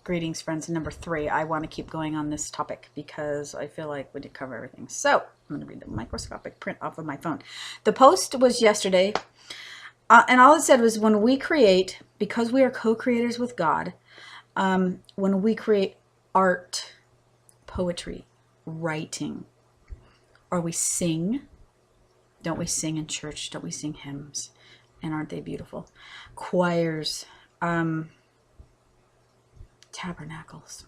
Greetings, friends. Number 3, I want to keep going on this topic because I feel like we did cover everything. So I'm going to read the microscopic print off of my phone. The post was yesterday, and all it said was when we create, because we are co-creators with God, when we create art, poetry, writing, or we sing, don't we sing in church? Don't we sing hymns? And aren't they beautiful? Choirs, tabernacles,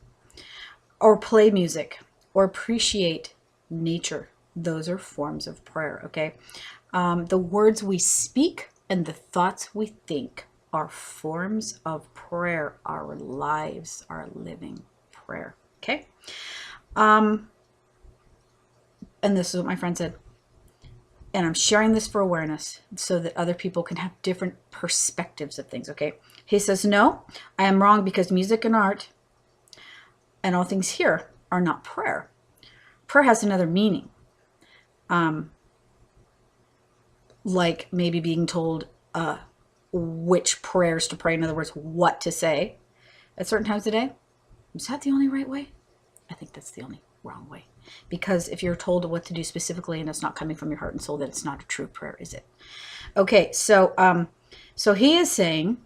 or play music, or appreciate nature. Those are forms of prayer, okay? The words we speak and the thoughts we think are forms of prayer. Our lives are living prayer, okay? And this is what my friend said. And I'm sharing this for awareness so that other people can have different perspectives of things, okay? He says, no, I am wrong because music and art and all things here are not prayer. Prayer has another meaning. Like maybe being told which prayers to pray. In other words, what to say at certain times of the day. Is that the only right way? I think that's the only wrong way. Because if you're told what to do specifically and it's not coming from your heart and soul, then it's not a true prayer, is it? Okay, so he is saying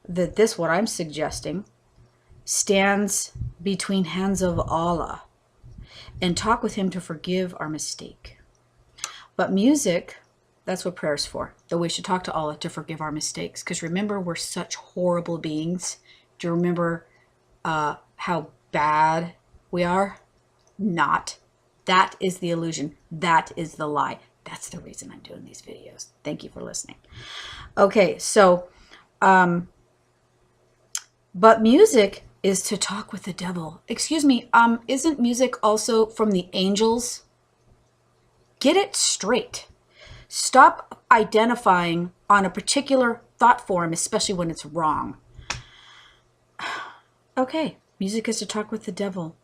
that this, what I'm suggesting, stands between hands of Allah and talk with him to forgive our mistake. But music, that's what prayer is for. That we should talk to Allah to forgive our mistakes. Because remember, we're such horrible beings. Do you remember how bad we are? Not. That is the illusion. That is the lie. That's the reason I'm doing these videos. Thank you for listening. Okay, so, but music is to talk with the devil. Excuse me, isn't music also from the angels? Get it straight. Stop identifying on a particular thought form, especially when it's wrong. Okay, music is to talk with the devil.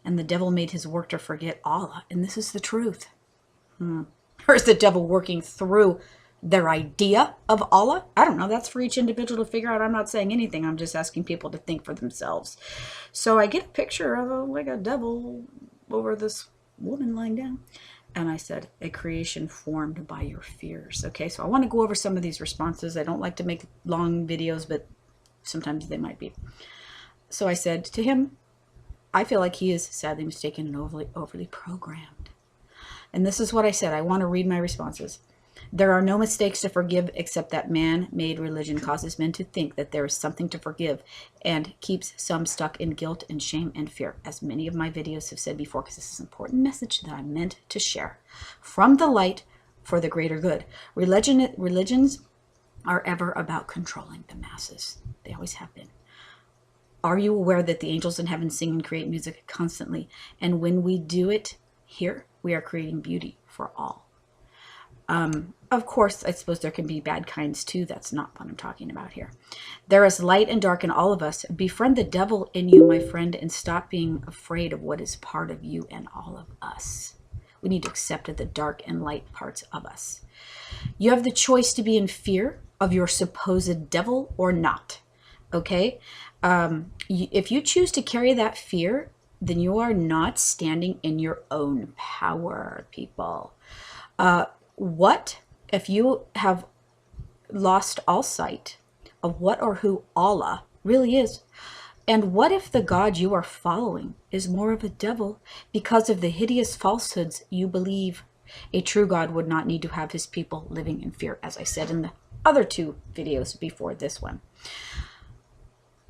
And the devil made his work to forget Allah. And this is the truth. Or is the devil working through their idea of Allah? I don't know. That's for each individual to figure out. I'm not saying anything. I'm just asking people to think for themselves. So I get a picture of like a devil over this woman lying down. And I said, a creation formed by your fears. Okay, so I want to go over some of these responses. I don't like to make long videos, but sometimes they might be. So I said to him, I feel like he is sadly mistaken and overly programmed. And this is what I said. I want to read my responses. There are no mistakes to forgive except that man-made religion causes men to think that there is something to forgive and keeps some stuck in guilt and shame and fear, as many of my videos have said before, because this is an important message that I'm meant to share. From the light for the greater good. Religions are ever about controlling the masses. They always have been. Are you aware that the angels in heaven sing and create music constantly? And when we do it here, we are creating beauty for all. Of course, I suppose there can be bad kinds too. That's not what I'm talking about here. There is light and dark in all of us. Befriend the devil in you, my friend, and stop being afraid of what is part of you and all of us. We need to accept the dark and light parts of us. You have the choice to be in fear of your supposed devil or not. Okay? If you choose to carry that fear, then you are not standing in your own power, people. What if you have lost all sight of what or who Allah really is? And what if the God you are following is more of a devil because of the hideous falsehoods you believe? A true God would not need to have his people living in fear, as I said in the other 2 videos before this one.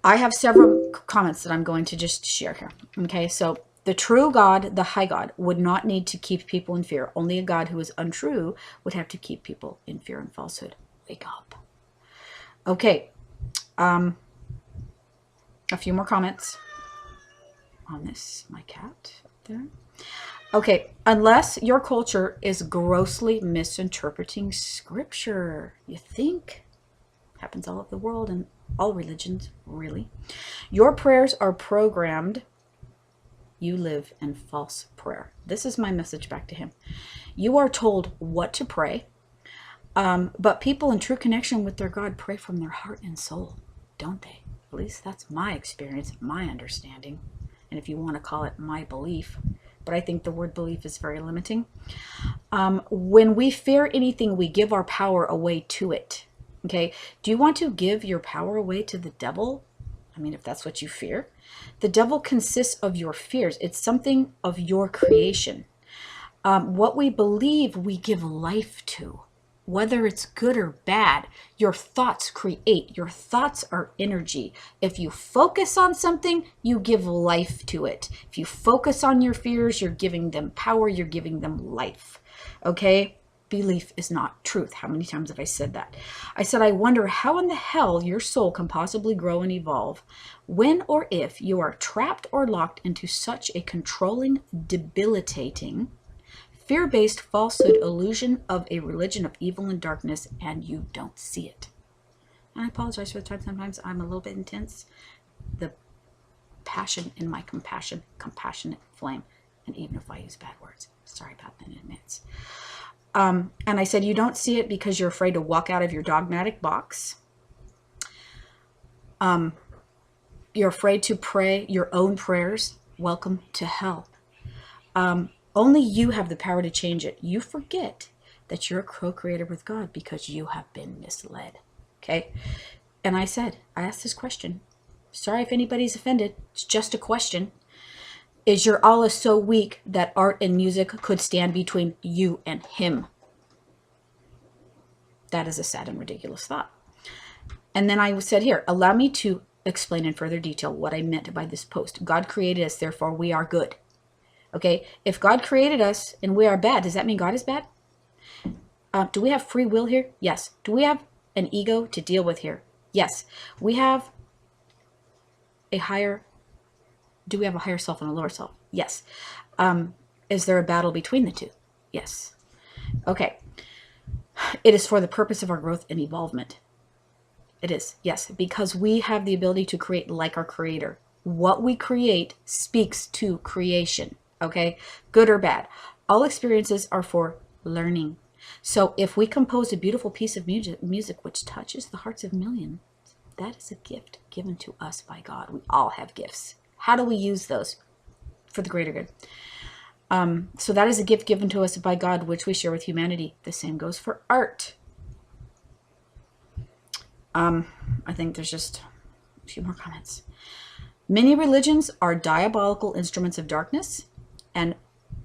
I have several comments that I'm going to just share here. Okay, so the true God, the high God, would not need to keep people in fear. Only a God who is untrue would have to keep people in fear and falsehood. Wake up. Okay, a few more comments on this. My cat up there. Okay, unless your culture is grossly misinterpreting scripture. You think? Happens all over the world and all religions, really. Your prayers are programmed. You live in false prayer. This is my message back to him. You are told what to pray, but people in true connection with their God pray from their heart and soul, don't they? At least that's my experience, my understanding. And if you want to call it my belief, but I think the word belief is very limiting. When we fear anything, we give our power away to it. Okay. Do you want to give your power away to the devil? I mean, if that's what you fear, the devil consists of your fears. It's something of your creation. What we believe, we give life to. Whether it's good or bad, your thoughts create. Your thoughts are energy. If you focus on something, you give life to it. If you focus on your fears, you're giving them power, you're giving them life. Okay? Belief is not truth. How many times have I said that? I said, I wonder how in the hell your soul can possibly grow and evolve when or if you are trapped or locked into such a controlling, debilitating, fear-based falsehood illusion of a religion of evil and darkness, and you don't see it. And I apologize for the time. Sometimes I'm a little bit intense. The passion in my compassionate flame, and even if I use bad words, sorry about that in advance. And I said, you don't see it because you're afraid to walk out of your dogmatic box. You're afraid to pray your own prayers. Welcome to hell. Only you have the power to change it. You forget that you're a co-creator with God because you have been misled. Okay? And I asked this question. Sorry if anybody's offended. It's just a question. Is your Allah so weak that art and music could stand between you and him? That is a sad and ridiculous thought. And then I said, here, allow me to explain in further detail what I meant by this post. God created us, therefore we are good. Okay, if God created us and we are bad, does that mean God is bad? Do we have free will here? Yes. Do we have an ego to deal with here? Yes. We have a higher, do we have a higher self and a lower self? Yes. Is there a battle between the two? Yes. Okay. It is for the purpose of our growth and evolvement. It is, yes, because we have the ability to create like our creator. What we create speaks to creation. Okay, good or bad. All experiences are for learning. So if we compose a beautiful piece of music which touches the hearts of millions, that is a gift given to us by God. We all have gifts. How do we use those? For the greater good. So that is a gift given to us by God, which we share with humanity. The same goes for art. I think there's just a few more comments. Many religions are diabolical instruments of darkness, and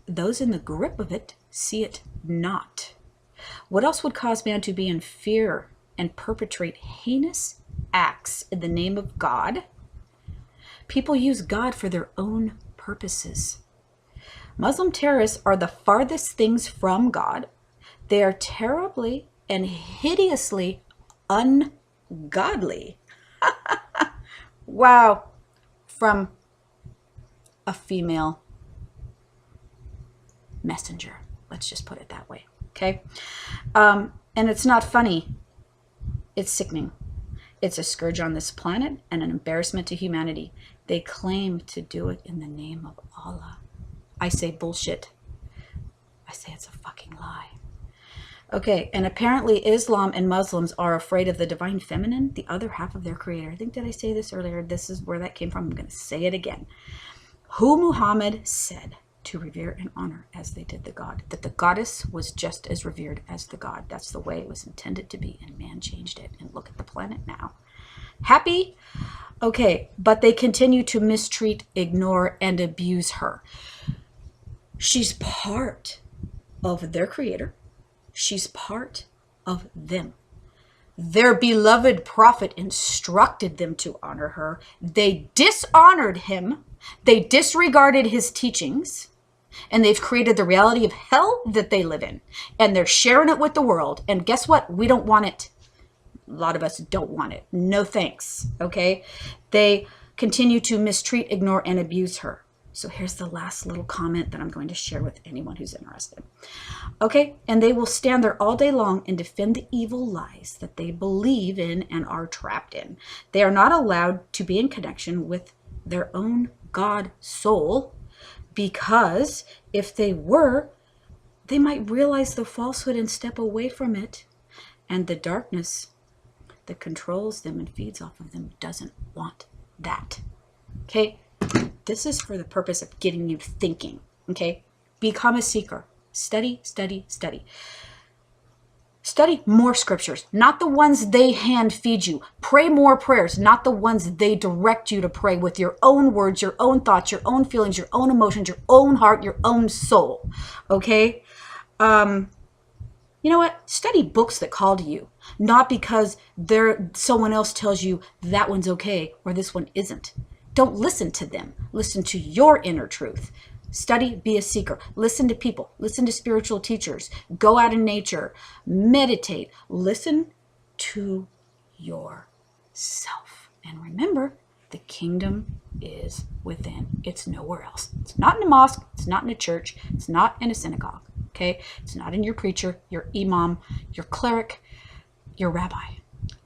those in the grip of it see it not. What else would cause man to be in fear and perpetrate heinous acts in the name of God? People use God for their own purposes. Muslim terrorists are the farthest things from God. They are terribly and hideously ungodly. Wow. From a female messenger. Let's just put it that way. Okay. And it's not funny. It's sickening. It's a scourge on this planet and an embarrassment to humanity. They claim to do it in the name of Allah. I say bullshit. I say it's a fucking lie. Okay, and apparently Islam and Muslims are afraid of the divine feminine, the other half of their creator. I think, did I say this earlier? This is where that came from. I'm going to say it again. Who Muhammad said to revere and honor as they did the god, that the goddess was just as revered as the god. That's the way it was intended to be, and man changed it. And look at the planet now. Happy? Okay, but they continue to mistreat, ignore, and abuse her. She's part of their creator. She's part of them. Their beloved prophet instructed them to honor her. They dishonored him. They disregarded his teachings. And they've created the reality of hell that they live in. And they're sharing it with the world. And guess what? We don't want it. A lot of us don't want it. No thanks. Okay? They continue to mistreat, ignore, and abuse her. So here's the last little comment that I'm going to share with anyone who's interested. Okay, and they will stand there all day long and defend the evil lies that they believe in and are trapped in. They are not allowed to be in connection with their own God soul, because if they were, they might realize the falsehood and step away from it, and the darkness that controls them and feeds off of them doesn't want that. Okay? This is for the purpose of getting you thinking. Okay? Become a seeker. Study, study, study. Study more scriptures, not the ones they hand feed you. Pray more prayers, not the ones they direct you to pray with your own words, your own thoughts, your own feelings, your own emotions, your own heart, your own soul. Okay? You know what? Study books that call to you, not because someone else tells you that one's okay or this one isn't. Don't listen to them. Listen to your inner truth. Study, be a seeker. Listen to people. Listen to spiritual teachers. Go out in nature. Meditate. Listen to yourself. And remember, the kingdom is within. It's nowhere else. It's not in a mosque. It's not in a church. It's not in a synagogue. Okay? It's not in your preacher, your imam, your cleric, your rabbi.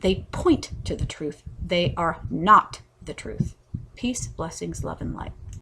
They point to the truth. They are not the truth. Peace, blessings, love, and light.